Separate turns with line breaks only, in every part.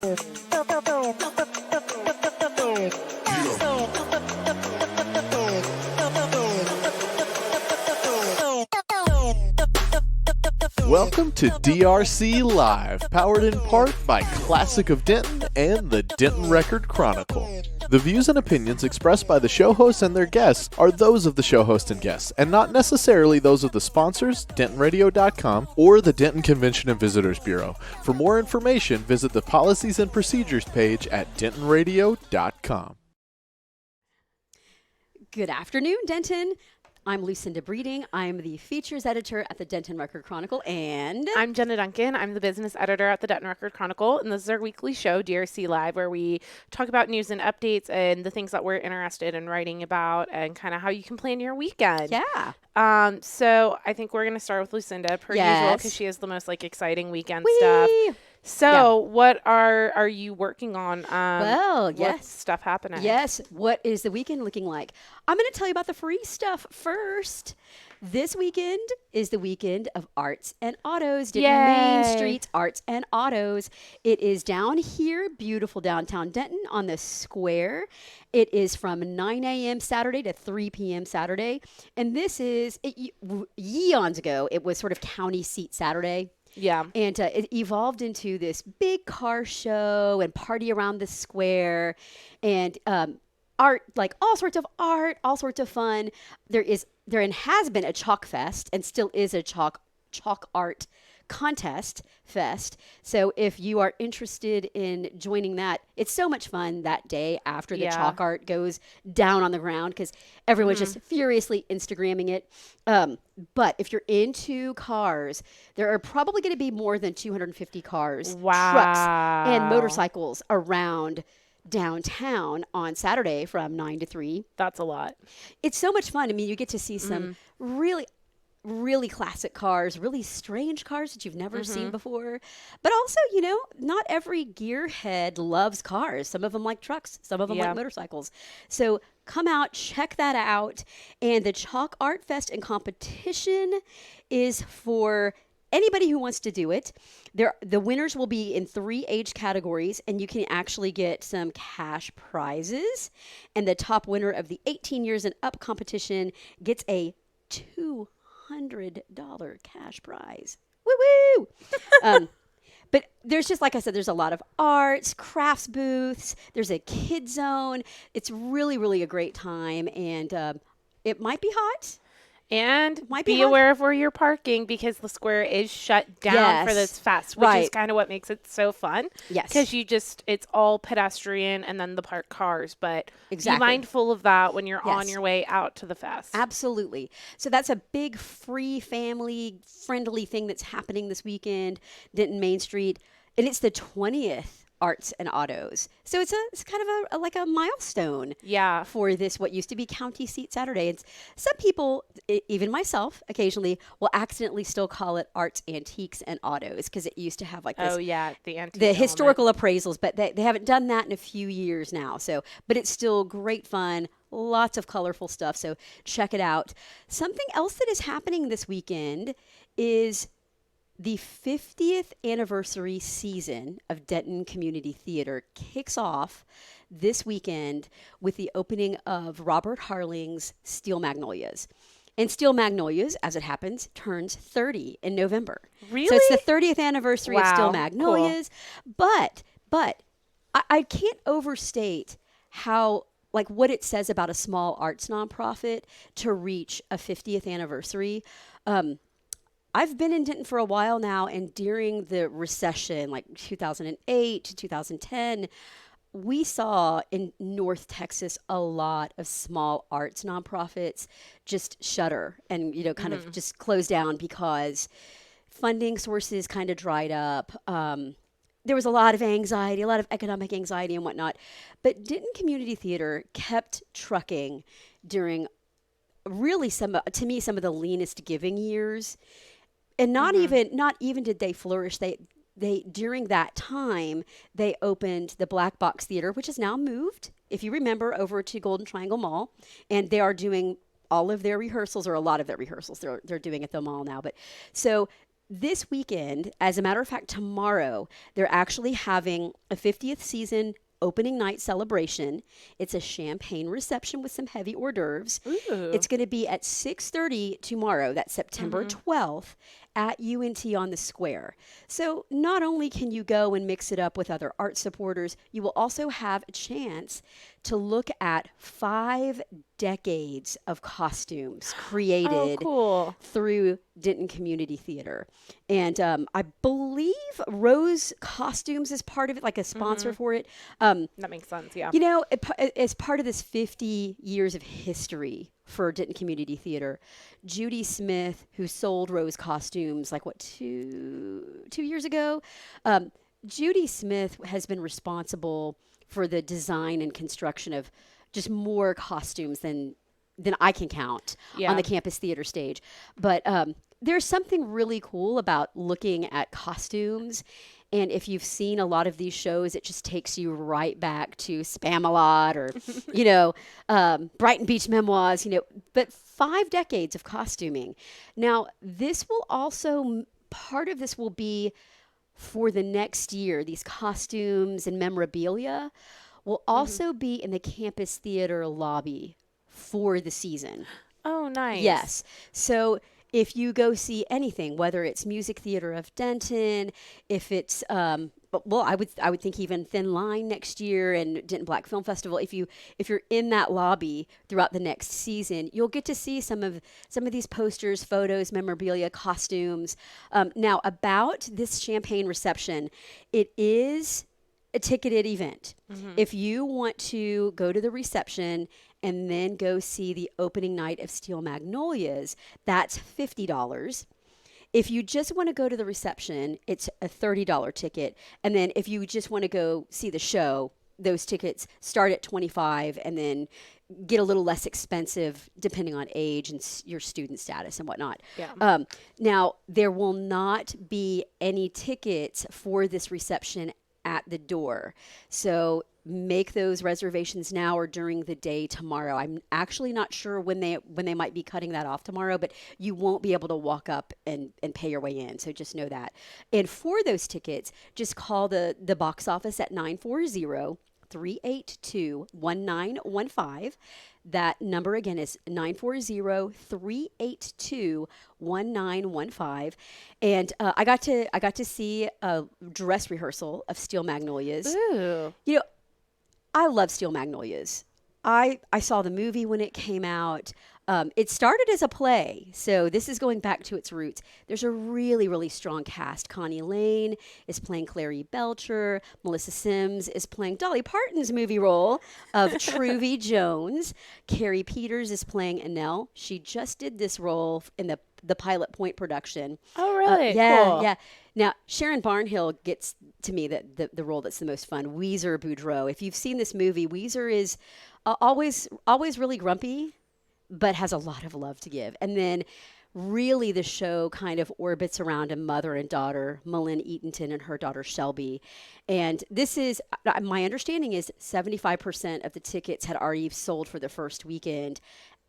Welcome to DRC Live, powered in part by Classic of Denton and the Denton Record-Chronicle. The views and opinions expressed by the show hosts and their guests are those of the show host and guests, and not necessarily those of the sponsors, DentonRadio.com, or the Denton Convention and Visitors Bureau. For more information, visit the Policies and Procedures page at DentonRadio.com.
Good afternoon, Denton. I'm Lucinda Breeding. I'm the features editor at the Denton Record-Chronicle, and
I'm Jenna Duncan. I'm the business editor at the Denton Record-Chronicle, and this is our weekly show, DRC Live, where we talk about news and updates and the things that we're interested in writing about and kind of how you can plan your weekend.
yeah.
So I think we're going to start with Lucinda, per usual, because she has the most exciting weekend stuff. So what are you working on? What's stuff happening?
Yes. What is the weekend looking like? I'm going to tell you about the free stuff first. This weekend is the weekend of Arts and Autos. Main Street's Arts and Autos. It is down here, beautiful downtown Denton on the square. It is from 9 a.m. Saturday to 3 p.m. Saturday. And this is, eons ago, it was sort of county seat Saturday.
Yeah.
And it evolved into this big car show and party around the square and art, like all sorts of art, all sorts of fun. There has been a chalk fest and still is a chalk art contest fest. So if you are interested in joining that, it's so much fun that day after the chalk art goes down on the ground because everyone's just furiously Instagramming it. But if you're into cars, there are probably going to be more than 250 cars, trucks, and motorcycles around downtown on Saturday from 9 to 3.
That's a lot.
It's so much fun. I mean, you get to see some really classic cars, really strange cars that you've never seen before. But also, not every gearhead loves cars. Some of them like trucks. Some of them like motorcycles. So come out, check that out. And the Chalk Art Fest and competition is for anybody who wants to do it. The winners will be in 3 age categories, and you can actually get some cash prizes. And the top winner of the 18 years and up competition gets a $200 cash prize. Woo woo! But there's just, like I said, there's a lot of arts, crafts booths. There's a kid zone. It's really, really a great time, and it might be hot.
And be aware of where you're parking because the square is shut down for this fest, which is kind of what makes it so fun.
Yes.
Because it's all pedestrian and then the parked cars. But be mindful of that when you're on your way out to the fest.
Absolutely. So that's a big free family-friendly thing that's happening this weekend, Denton Main Street. And it's the 20th Arts and Autos. So it's kind of like a milestone for this, what used to be County Seat Saturday. And some people, even myself, occasionally will accidentally still call it Arts, Antiques, and Autos because it used to have like this.
Oh, yeah, the
historical appraisals, but they haven't done that in a few years now. So, but it's still great fun. Lots of colorful stuff. So check it out. Something else that is happening this weekend is the 50th anniversary season of Denton Community Theater kicks off this weekend with the opening of Robert Harling's Steel Magnolias. And Steel Magnolias, as it happens, turns 30 in November.
Really?
So it's the 30th anniversary of Steel Magnolias. Cool. But I can't overstate how, what it says about a small arts nonprofit to reach a 50th anniversary. I've been in Denton for a while now, and during the recession, like 2008 to 2010, we saw in North Texas a lot of small arts nonprofits just shutter and, kind of just close down because funding sources kind of dried up. There was a lot of anxiety, a lot of economic anxiety and whatnot. But Denton Community Theater kept trucking during really some of the leanest giving years. And not even did they flourish. They during that time they opened the Black Box Theater, which is now moved, if you remember, over to Golden Triangle Mall, and they are doing all of their rehearsals, or a lot of their rehearsals. They're doing at the mall now. But so this weekend, as a matter of fact, tomorrow, they're actually having a 50th season opening night celebration. It's a champagne reception with some heavy hors d'oeuvres.
Ooh.
It's going to be at 6:30 tomorrow. That's September 12th at UNT on the Square. So not only can you go and mix it up with other art supporters, you will also have a chance to look at 5 decades of costumes created through Denton Community Theater. And I believe Rose Costumes is part of it, like a sponsor for it.
That makes sense, yeah.
You know, as part of this 50 years of history for Denton Community Theater, Judy Smith, who sold Rose Costumes, like, what, two years ago? Judy Smith has been responsible for the design and construction of just more costumes than I can count on the campus theater stage. But there's something really cool about looking at costumes. And if you've seen a lot of these shows, it just takes you right back to Spamalot or, you know, Brighton Beach Memoirs, you know, but 5 decades of costuming. Now, this will also, part of this will be for the next year. These costumes and memorabilia will also be in the campus theater lobby for the season.
Oh, nice.
Yes. So if you go see anything, whether it's Music Theater of Denton, if it's well, I would think even Thin Line next year and Denton Black Film Festival. If you're in that lobby throughout the next season, you'll get to see some of these posters, photos, memorabilia, costumes. Now, about this champagne reception, it is a ticketed event. If you want to go to the reception and then go see the opening night of Steel Magnolias, that's $50. If you just want to go to the reception, it's a $30 ticket. And then if you just want to go see the show, those tickets start at $25 and then get a little less expensive depending on age and your student status and whatnot.
Yeah.
Now, there will not be any tickets for this reception at the door. So make those reservations now or during the day tomorrow. I'm actually not sure when they might be cutting that off tomorrow, but you won't be able to walk up and pay your way in. So just know that. And for those tickets, just call the box office at 940-382-1915. That number again is 940-382-1915. And I got to see a dress rehearsal of Steel Magnolias.
Ooh.
You know, I love Steel Magnolias. I saw the movie when it came out. It started as a play, so this is going back to its roots. There's a really, really strong cast. Connie Lane is playing Clary Belcher. Melissa Sims is playing Dolly Parton's movie role of Truvy Jones. Carrie Peters is playing Annelle. She just did this role in the Pilot Point production.
Oh, really?
Yeah,
cool.
yeah. Now, Sharon Barnhill gets to me the role that's the most fun. Weezer Boudreaux. If you've seen this movie, Weezer is always really grumpy, but has a lot of love to give. And then really the show kind of orbits around a mother and daughter, Malin Eatonton and her daughter Shelby. And this is, my understanding is 75% of the tickets had already sold for the first weekend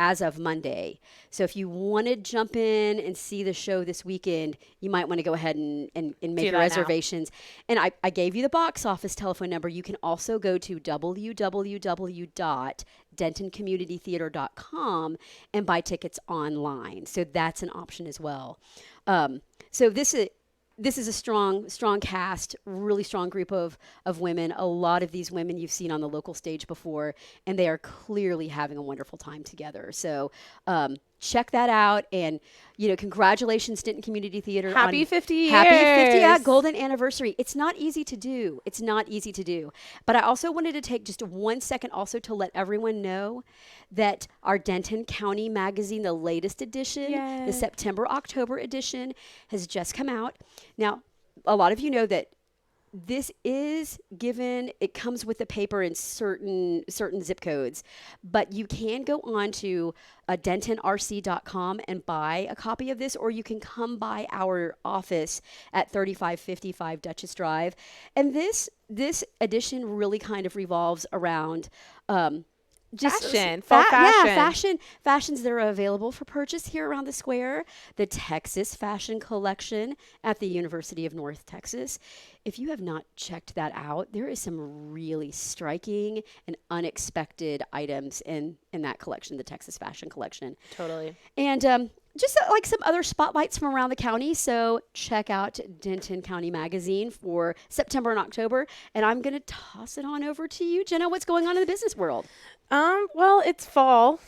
as of Monday. So if you want to jump in and see the show this weekend, you might want to go ahead and make your reservations. And I gave you the box office telephone number. You can also go to www.dentoncommunitytheater.com and buy tickets online. So that's an option as well. So this is a strong cast, really strong group of women. A lot of these women you've seen on the local stage before, and they are clearly having a wonderful time together. So check that out. And, you know, congratulations, Denton Community Theater.
Happy 50 years.
Happy 50, yeah, golden anniversary. It's not easy to do. But I also wanted to take just 1 second also to let everyone know that our Denton County magazine, the latest edition, the September-October edition, has just come out. Now, a lot of you know that this is given, it comes with the paper in certain zip codes, but you can go on to DentonRC.com and buy a copy of this, or you can come by our office at 3555 Duchess Drive. And this edition really kind of revolves around
fall fashion.
Yeah, fashions that are available for purchase here around the square. The Texas Fashion Collection at the University of North Texas. If you have not checked that out, there is some really striking and unexpected items in that collection, the Texas Fashion Collection.
Totally.
And just like some other spotlights from around the county. So check out Denton County Magazine for September and October. And I'm going to toss it on over to you, Jenna. What's going on in the business world?
Well, it's fall.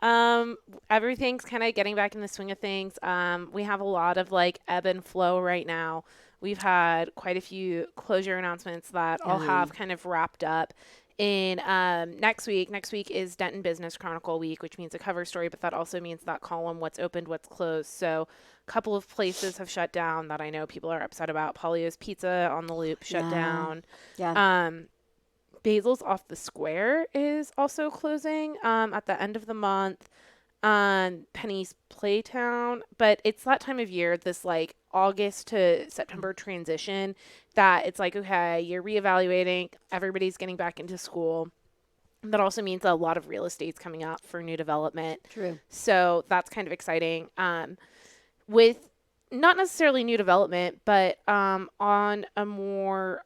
Everything's kind of getting back in the swing of things. We have a lot of like ebb and flow right now. We've had quite a few closure announcements that all have kind of wrapped up. In next week is Denton Business Chronicle week, which means a cover story, but that also means that column, what's opened, what's closed. So a couple of places have shut down that I know people are upset about. Polio's Pizza on the Loop shut down.
Yeah.
Basil's Off the Square is also closing at the end of the month. Penny's Playtown, but it's that time of year, this like August to September transition, that it's like, okay, you're reevaluating, everybody's getting back into school. That also means that a lot of real estate's coming up for new development.
True.
So that's kind of exciting. With not necessarily new development, but on a more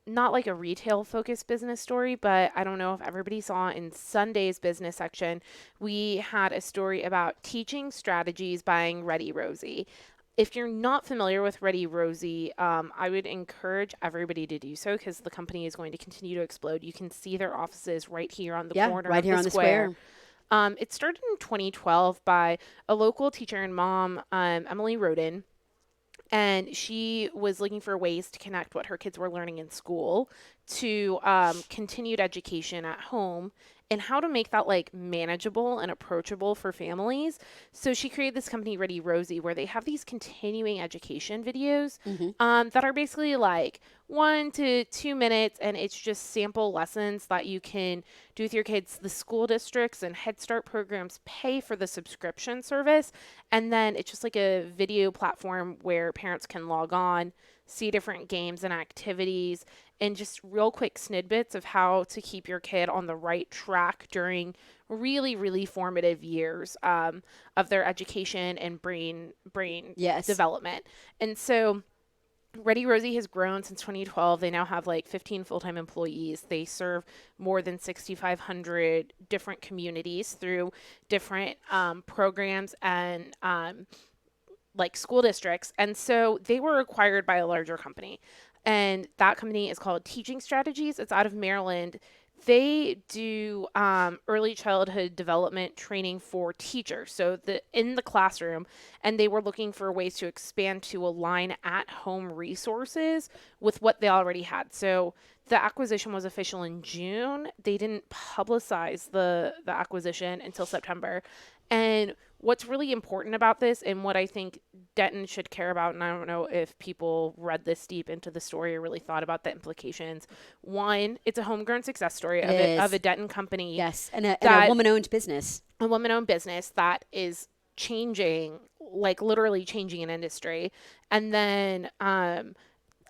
not like a retail focused business story, but I don't know if everybody saw in Sunday's business section, we had a story about teaching strategies buying ReadyRosie. If you're not familiar with ReadyRosie, I would encourage everybody to do so because the company is going to continue to explode. You can see their offices right here on the corner
right
of
here
the
on the
square.
square.
It started in 2012 by a local teacher and mom, Emily Roden. And she was looking for ways to connect what her kids were learning in school to continued education at home and how to make that like manageable and approachable for families. So she created this company, ReadyRosie, where they have these continuing education videos that are basically like 1 to 2 minutes, and it's just sample lessons that you can do with your kids. The school districts and Head Start programs pay for the subscription service, and then it's just like a video platform where parents can log on, see different games and activities, and just real quick snippets of how to keep your kid on the right track during really, really formative years of their education and brain development. And so ReadyRosie has grown since 2012. They now have like 15 full-time employees. They serve more than 6,500 different communities through different programs and like school districts. And so they were acquired by a larger company. And that company is called Teaching Strategies. It's out of Maryland. They do early childhood development training for teachers, so in the classroom, and they were looking for ways to expand to align at-home resources with what they already had. So the acquisition was official in June. They didn't publicize the acquisition until September. And what's really important about this, and what I think Denton should care about, and I don't know if people read this deep into the story or really thought about the implications. One, it's a homegrown success story of a Denton company.
Yes, and a woman-owned business.
A woman-owned business that is changing, like literally changing an industry. And then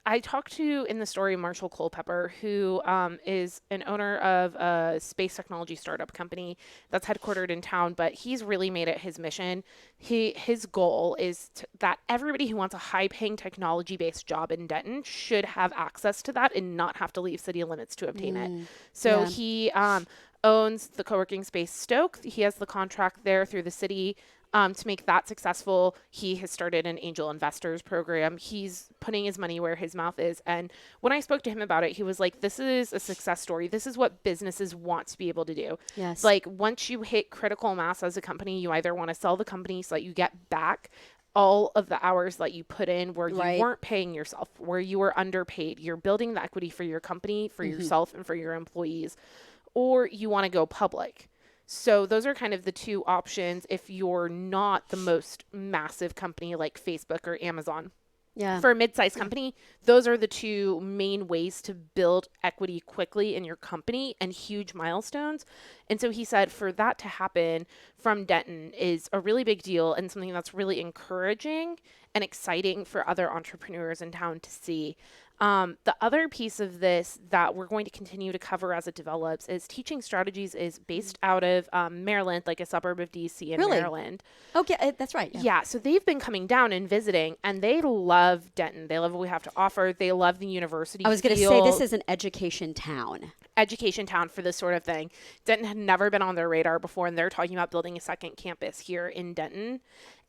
I talked to, in the story, Marshall Culpepper, who is an owner of a space technology startup company that's headquartered in town, but he's really made it his mission. His goal is that everybody who wants a high-paying technology-based job in Denton should have access to that and not have to leave city limits to obtain it. So he owns the co-working space Stoke. He has the contract there through the city. To make that successful, he has started an angel investors program. He's putting his money where his mouth is. And when I spoke to him about it, he was like, this is a success story. This is what businesses want to be able to do.
Yes.
Like once you hit critical mass as a company, you either want to sell the company so that you get back all of the hours that you put in where you weren't paying yourself, where you were underpaid. You're building the equity for your company, for yourself, and for your employees. Or you want to go public. So those are kind of the two options if you're not the most massive company like Facebook or Amazon.
Yeah.
For a mid-sized company, those are the two main ways to build equity quickly in your company and huge milestones. And so he said for that to happen from Denton is a really big deal and something that's really encouraging and exciting for other entrepreneurs in town to see. The other piece of this that we're going to continue to cover as it develops is Teaching Strategies is based out of Maryland, like a suburb of DC in Maryland.
Okay, that's right.
Yeah, so they've been coming down and visiting, and they love Denton. They love what we have to offer. They love the university.
I was going to say this is an education town.
Education town for this sort of thing. Denton had never been on their radar before, and they're talking about building a second campus here in Denton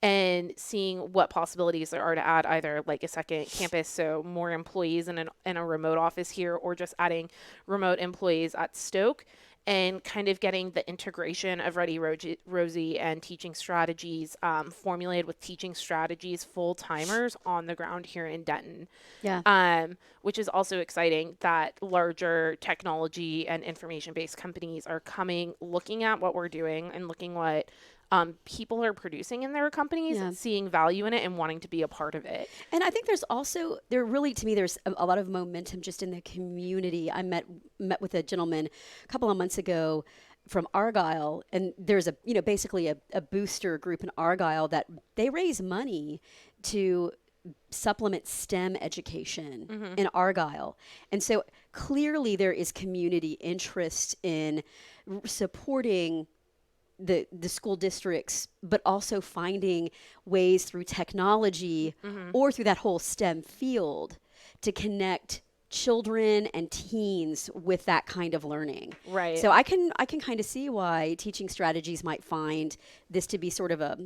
and seeing what possibilities there are to add either like a second campus, so more employees in a remote office here, or just adding remote employees at Stoke, and kind of getting the integration of ReadyRosie and Teaching Strategies formulated with Teaching Strategies full-timers on the ground here in Denton.
Yeah.
Which is also exciting that larger technology and information-based companies are coming, looking at what we're doing and looking what people are producing in their companies, seeing value in it and wanting to be a part of it.
And I think there's also, there's a lot of momentum just in the community. I met with a gentleman a couple of months ago from Argyle, and there's basically a booster group in Argyle that they raise money to supplement STEM education in Argyle. And so clearly there is community interest in supporting the school districts, but also finding ways through technology or through that whole STEM field to connect children and teens with that kind of learning.
Right.
So I can kind of see why Teaching Strategies might find this to be sort of I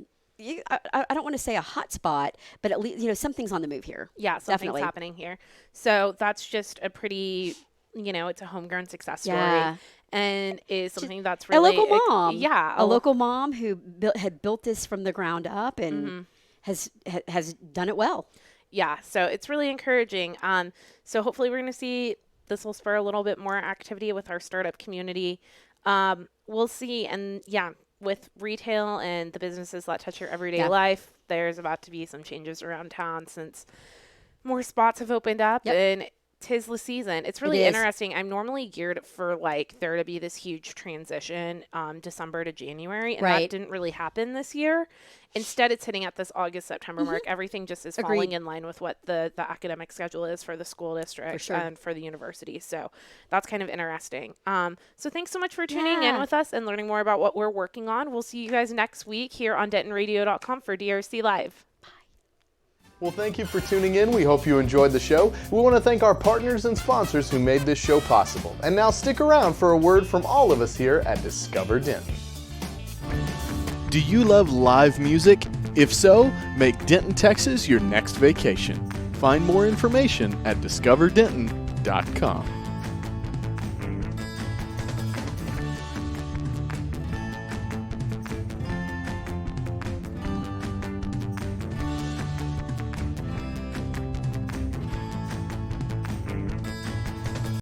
don't want to say a hot spot, but at least, something's on the move here.
Yeah, something's happening here. So that's just a pretty, it's a homegrown success story.
Yeah.
And is something that's really
a local mom.
A
local mom who had built this from the ground up and has done it well.
Yeah, so it's really encouraging. So hopefully we're going to see this will spur a little bit more activity with our startup community. We'll see. And with retail and the businesses that touch your everyday life, there's about to be some changes around town since more spots have opened up and 'tis the season. It's really interesting. I'm normally geared for there to be this huge transition December to January, and that didn't really happen this year. Instead, it's hitting at this August, September mark. Everything just is falling in line with what the academic schedule is for the school district and for the university. So that's kind of interesting. So thanks so much for tuning in with us and learning more about what we're working on. We'll see you guys next week here on DentonRadio.com for DRC Live.
Well, thank you for tuning in. We hope you enjoyed the show. We want to thank our partners and sponsors who made this show possible. And now stick around for a word from all of us here at Discover Denton. Do you love live music? If so, make Denton, Texas your next vacation. Find more information at discoverdenton.com.